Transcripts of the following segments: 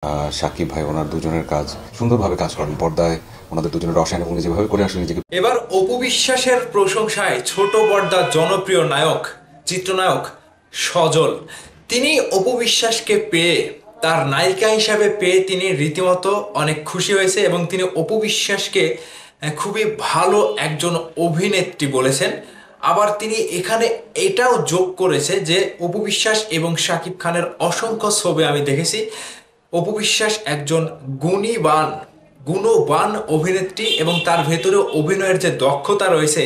সাকিব ভাই ওনার দুজনের কাজ সুন্দরভাবে কাজ করেন পর্দায়, ওনাদের দুজনের রসায়ন এবং যেভাবে করে আসলে নিজেকে। এবার অপু বিশ্বাসের প্রশংসায় ছোট পর্দার জনপ্রিয় নায়ক চিত্রনায়ক সজল, তিনি অপু বিশ্বাসকে পেয়ে, তার নায়িকা হিসাবে পেয়ে তিনি রীতিমতো অনেক খুশি হয়েছে এবং তিনি অপু বিশ্বাসকে খুবই ভালো একজন অভিনেত্রী বলেছেন। আবার তিনি এখানে এটাও যোগ করেছে যে অপু বিশ্বাস এবং শাকিব খানের অসংখ্য ছবি আমি দেখেছি, অপু বিশ্বাস একজন গুণবান অভিনেত্রী এবং তার ভেতরে অভিনয়ের যে দক্ষতা রয়েছে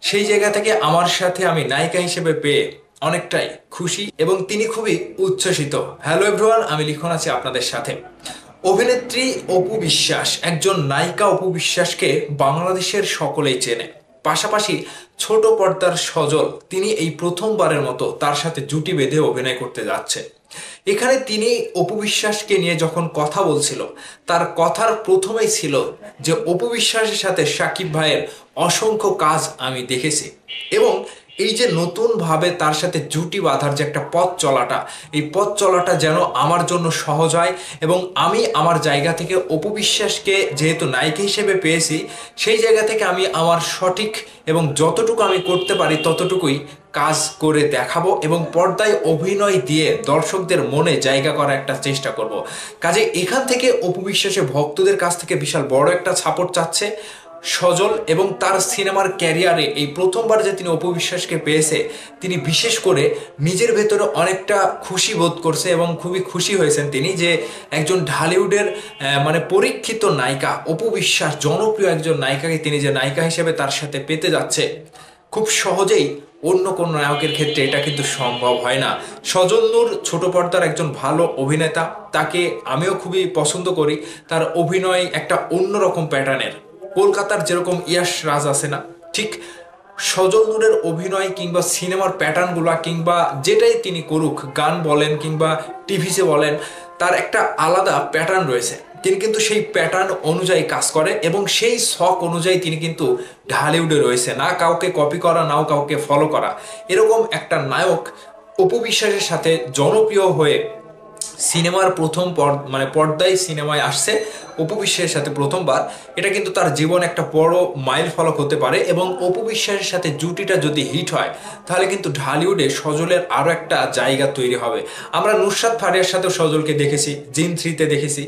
সেই জায়গা থেকে আমার সাথে আমি নায়িকা হিসেবে পেয়ে অনেকটাই খুশি এবং তিনি খুবই উচ্ছ্বসিত। হ্যালো এভরিওয়ান, আমি লিখন আছি আপনাদের সাথে। অভিনেত্রী অপু বিশ্বাস, একজন নায়িকা অপু বিশ্বাসকে বাংলাদেশের সকলেই চেনে। পাশাপাশি ছোট পর্দার সজল, তিনি এই প্রথমবারের মতো তার সাথে জুটি বেঁধে অভিনয় করতে যাচ্ছে। এখানে তিনি অপু বিশ্বাসকে নিয়ে যখন কথা বলছিল, তার কথার প্রথমেই ছিল যে অপু বিশ্বাসের সাথে শাকিব ভাইয়ের অসংখ্য কাজ আমি দেখেছি এবং এই যে নতুনভাবে তার সাথে জুটি বাঁধার যে একটা পথ চলাটা, এই পথ চলাটা যেন আমার জন্য সহজ হয় এবং আমি আমার জায়গা থেকে অপু বিশ্বাসকে যেহেতু নায়িকা হিসেবে পেয়েছি, সেই জায়গা থেকে আমি আমার সঠিক এবং যতটুকু আমি করতে পারি ততটুকুই কাজ করে দেখাবো এবং পর্দায় অভিনয় দিয়ে দর্শকদের মনে জায়গা করার একটা চেষ্টা করব। কাজে এখান থেকে অপু বিশ্বাসের ভক্তদের কাছ থেকে বিশাল বড় একটা সাপোর্ট চাচ্ছে সজল এবং তার সিনেমার ক্যারিয়ারে এই প্রথমবার যে তিনি অপু বিশ্বাসকে পেয়েছে, তিনি বিশেষ করে নিজের ভেতরে অনেকটা খুশি বোধ করছে এবং খুবই খুশি হয়েছেন তিনি যে একজন ঢালিউডের মানে পরীক্ষিত নায়িকা অপু বিশ্বাস, জনপ্রিয় একজন নায়িকাকে তিনি যে নায়িকা হিসেবে তার সাথে পেতে যাচ্ছে, খুব সহজেই অন্য কোন নায়কের ক্ষেত্রে এটা কিন্তু সম্ভব হয় না। সজল নূর ছোট পর্দার একজন ভালো অভিনেতা, তাকে আমিও খুবই পছন্দ করি। তার অভিনয় একটা অন্যরকম প্যাটার্নের, কলকাতার যেরকম ইয়াশ রাজ আছে না, ঠিক সজল নূরের অভিনয় কিংবা সিনেমার প্যাটার্নগুলা কিংবা যেটাই তিনি করুক, গান বলেন কিংবা টিভিতে বলেন, তার একটা আলাদা প্যাটার্ন রয়েছে। তিনি কিন্তু সেই প্যাটার্ন অনুযায়ী কাজ করে এবং সেই শখ অনুযায়ী তিনি কিন্তু ঢালিউডে রয়েছে, না কাউকে কপি করা, নাও কাউকে ফলো করা। এরকম একটা নায়ক অপু বিশ্বাসের সাথে জনপ্রিয় হয়ে সিনেমার প্রথম পর্দায় সিনেমায় আসছে অপু বিশ্বাসের সাথে প্রথমবার, এটা কিন্তু তার জীবন একটা বড় মাইল ফলক হতে পারে এবং অপু বিশ্বাসের সাথে জুটিটা যদি হিট হয় তাহলে কিন্তু ঢালিউডে সজলের আরও একটা জায়গা তৈরি হবে। আমরা নুসরাত ফারিয়ার সাথেও সজলকে দেখেছি, জিন 3-তে দেখেছি,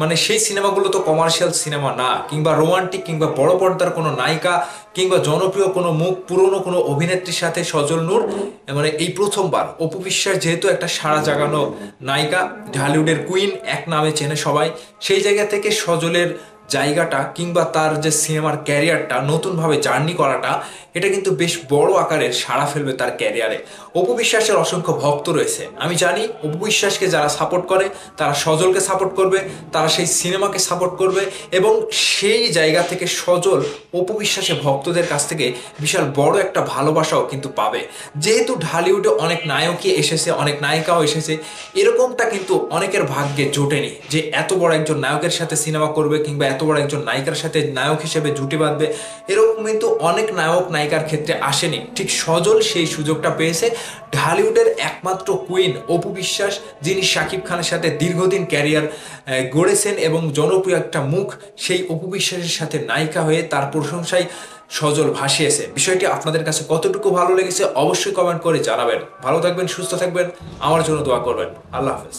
মানে সেই সিনেমাগুলো তো কমার্শিয়াল সিনেমা না, কিংবা রোমান্টিক কিংবা বড় পর্দার কোনো নায়িকা কিংবা জনপ্রিয় কোনো মুখ, পুরনো কোনো অভিনেত্রীর সাথে সজল নূর মানে এই প্রথমবার। অপু বিশ্বাস যেহেতু একটা সাড়া জাগানো নায়িকা, ঢালিউডের কুইন এক নামে চেনে সবাই, সেই জায়গা থেকে সজলের জায়গাটা কিংবা তার যে সিনেমার ক্যারিয়ারটা নতুনভাবে জার্নি করাটা, এটা কিন্তু বেশ বড় আকারের সাড়া ফেলবে তার ক্যারিয়ারে। অপু বিশ্বাসের অসংখ্য ভক্ত রয়েছে, আমি জানি অপু বিশ্বাসকে যারা সাপোর্ট করে তারা সজলকে সাপোর্ট করবে, তারা সেই সিনেমাকে সাপোর্ট করবে এবং সেই জায়গা থেকে সজল অপু বিশ্বাসের ভক্তদের কাছ থেকে বিশাল বড় একটা ভালোবাসাও কিন্তু পাবে। যেহেতু ঢালিউডে অনেক নায়কই এসেছে, অনেক নায়িকাও এসেছে, এরকমটা কিন্তু অনেকের ভাগ্যে জোটেনি যে এত বড় একজন নায়কের সাথে সিনেমা করবে কিংবা এত বড় একজন নায়িকার সাথে নায়ক হিসেবে জুটি বাঁধবে, এরকম কিন্তু অনেক নায়ক নায়িকার ক্ষেত্রে আসেনি। ঠিক সজল সেই সুযোগটা পেয়েছে। ঢালিউডের একমাত্র কুইন অপু বিশ্বাস, যিনি শাকিব খানের সাথে দীর্ঘদিন ক্যারিয়ার গড়েছেন এবং জনপ্রিয় একটা মুখ, সেই অপু বিশ্বাসের সাথে নায়িকা হয়ে তার প্রশংসায় সজল ভাসিয়েছে। বিষয়টি আপনাদের কাছে কতটুকু ভালো লেগেছে অবশ্যই কমেন্ট করে জানাবেন। ভালো থাকবেন, সুস্থ থাকবেন, আমার জন্য দোয়া করবেন। আল্লাহ হাফেজ।